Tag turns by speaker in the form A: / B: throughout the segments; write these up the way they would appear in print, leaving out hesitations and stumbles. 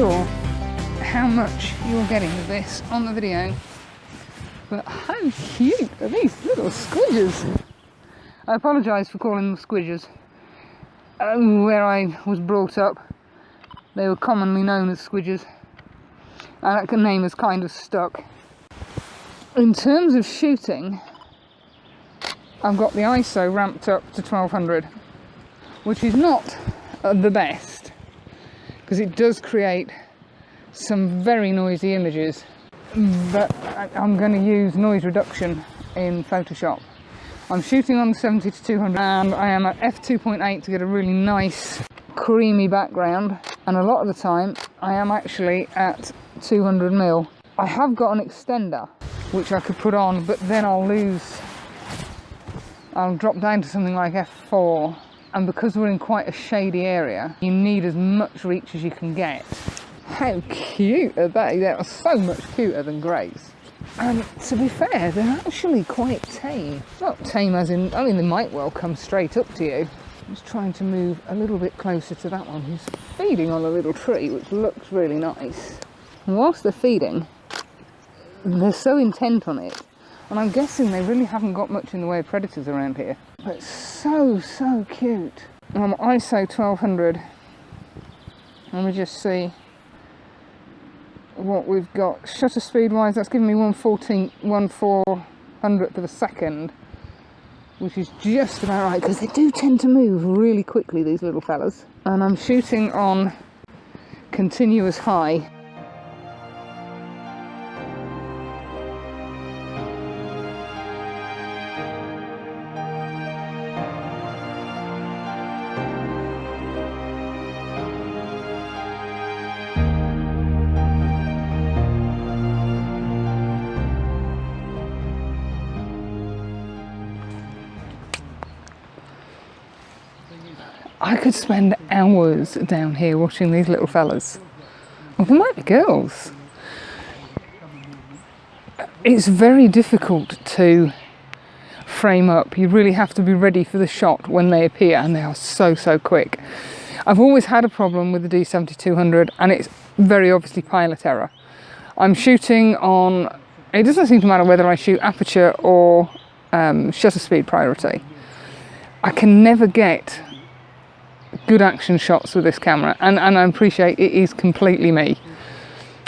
A: sure how much you're getting of this on the video, but how cute are these little squidgers? I apologise for calling them squidgers. Where I was brought up, they were commonly known as squidgers, and that name has kind of stuck. In terms of shooting, I've got the ISO ramped up to 1200, which is not the best, because it does create some very noisy images, but I'm going to use noise reduction in Photoshop. I'm shooting on the 70 to 200 and I am at f2.8 to get a really nice creamy background, and a lot of the time I am actually at 200mm. I have got an extender which I could put on, but then I'll drop down to something like f4, and because we're in quite a shady area you need as much reach as you can get. How cute are they? They are so much cuter than greys. And to be fair, they're actually quite tame. Not tame as in, I mean, they might well come straight up to you. I'm just trying to move a little bit closer to that one who's feeding on a little tree, which looks really nice. And whilst they're feeding, they're so intent on it, and I'm guessing they really haven't got much in the way of predators around here. But so cute. I'm ISO 1200. Let me just see what we've got. Shutter speed wise, that's giving me 1/400th of a second, which is just about right, because they do tend to move really quickly, these little fellas. And I'm shooting on continuous high. I could spend hours down here watching these little fellas. Well, they might be girls. It's very difficult to frame up. You really have to be ready for the shot when they appear, and they are so quick. I've always had a problem with the D7200, and it's very obviously pilot error. I'm shooting on, it doesn't seem to matter whether I shoot aperture or shutter speed priority. I can never get good action shots with this camera, and I appreciate it is completely me.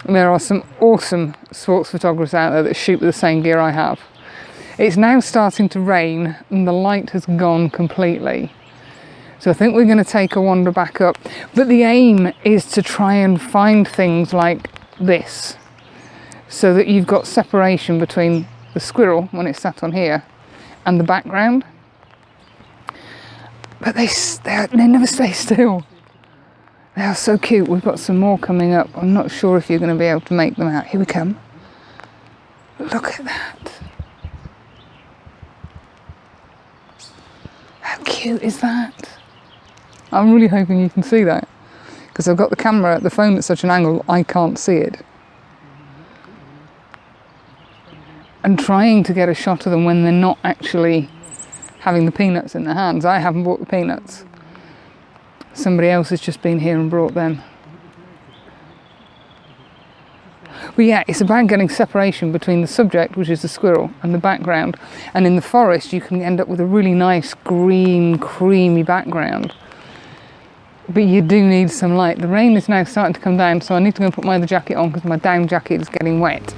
A: There are some awesome sports photographers out there that shoot with the same gear I have. It's now starting to rain and the light has gone completely, so I think we're going to take a wander back up, but the aim is to try and find things like this, so that you've got separation between the squirrel when it's sat on here and the background. But they never stay still. They are so cute. We've got some more coming up. I'm not sure if you're going to be able to make them out. Here we come. Look at that. How cute is that? I'm really hoping you can see that, because I've got the camera, the phone at such an angle I can't see it. And trying to get a shot of them when they're not actually having the peanuts in their hands. I haven't bought the peanuts. Somebody else has just been here and brought them. But yeah, it's about getting separation between the subject, which is the squirrel, and the background. And in the forest, you can end up with a really nice green, creamy background. But you do need some light. The rain is now starting to come down, so I need to go and put my other jacket on because my down jacket is getting wet.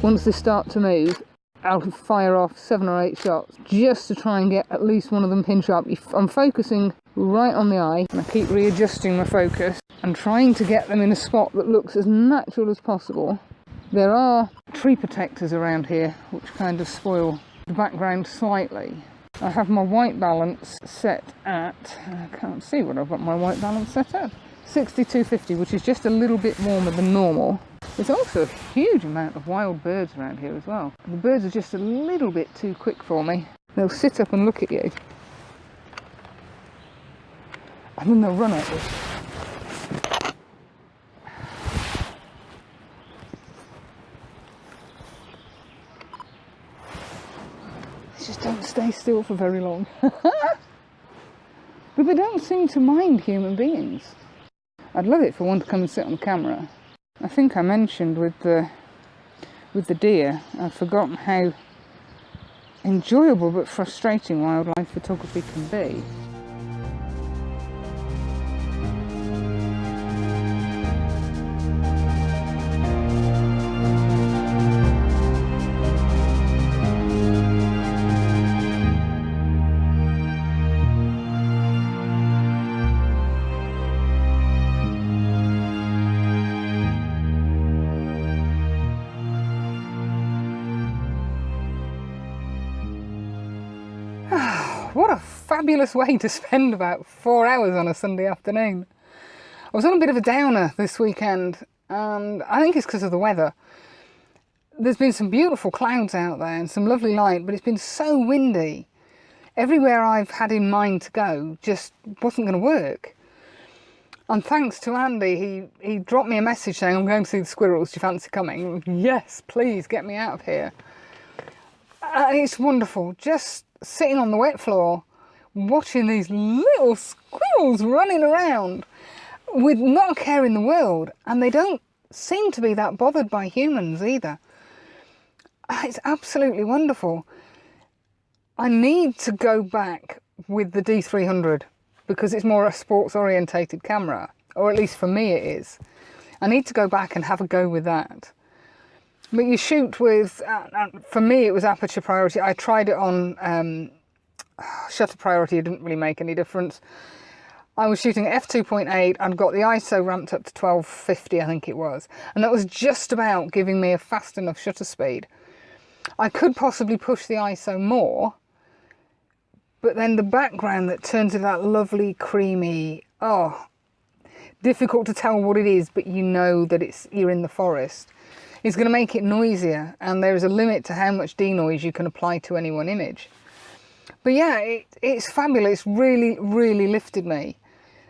A: Once they start to move, I'll fire off 7 or 8 shots just to try and get at least one of them pin sharp. I'm focusing right on the eye, and I keep readjusting my focus and trying to get them in a spot that looks as natural as possible. There are tree protectors around here which kind of spoil the background slightly. I have my white balance set at, I can't see what I've got my white balance set at, 6250, which is just a little bit warmer than normal. There's also a huge amount of wild birds around here as well. The birds are just a little bit too quick for me. They'll sit up and look at you, and then they'll run at you. just don't stay still for very long. But they don't seem to mind human beings. I'd love it for one to come and sit on the camera. I think I mentioned with the deer, I've forgotten how enjoyable but frustrating wildlife photography can be. What a fabulous way to spend about 4 hours on a Sunday afternoon. I was on a bit of a downer this weekend, and I think it's because of the weather. There's been some beautiful clouds out there and some lovely light, but it's been so windy. Everywhere I've had in mind to go just wasn't going to work. And thanks to Andy, he dropped me a message saying, I'm going to see the squirrels, do you fancy coming? Yes, please, get me out of here. And it's wonderful, just sitting on the wet floor, watching these little squirrels running around with not a care in the world, and they don't seem to be that bothered by humans either. It's absolutely wonderful. I need to go back with the D300 because it's more a sports orientated camera, or at least for me it is. I need to go back and have a go with that. But you shoot with, for me it was aperture priority. I tried it on shutter priority, it didn't really make any difference. I was shooting at f2.8 and got the ISO ramped up to 1250, I think it was. And that was just about giving me a fast enough shutter speed. I could possibly push the ISO more, but then the background that turns into that lovely creamy, difficult to tell what it is, but you know that you're in the forest. It's going to make it noisier, and there is a limit to how much denoise you can apply to any one image. But yeah, it's fabulous. It's really, really lifted me.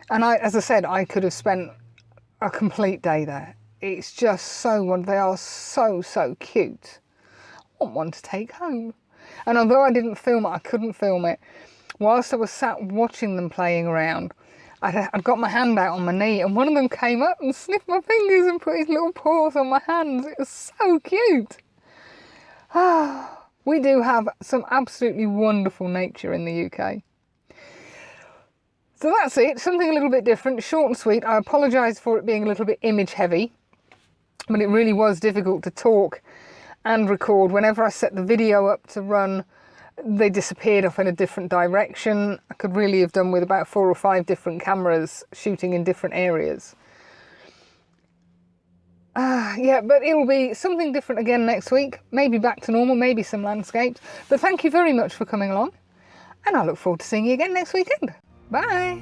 A: And as I said, I could have spent a complete day there. It's just so wonderful. They are so, so cute. I want one to take home. And although I didn't film it, I couldn't film it. Whilst I was sat watching them playing around, I'd got my hand out on my knee, and one of them came up and sniffed my fingers and put his little paws on my hands. It was so cute. We do have some absolutely wonderful nature in the UK. So that's it, something a little bit different, short and sweet. I apologise for it being a little bit image heavy, but it really was difficult to talk and record. Whenever I set the video up to run, they disappeared off in a different direction. I could really have done with about 4 or 5 different cameras shooting in different areas. Yeah, but it'll be something different again next week. Maybe back to normal, maybe some landscapes. But thank you very much for coming along, and I look forward to seeing you again next weekend. Bye!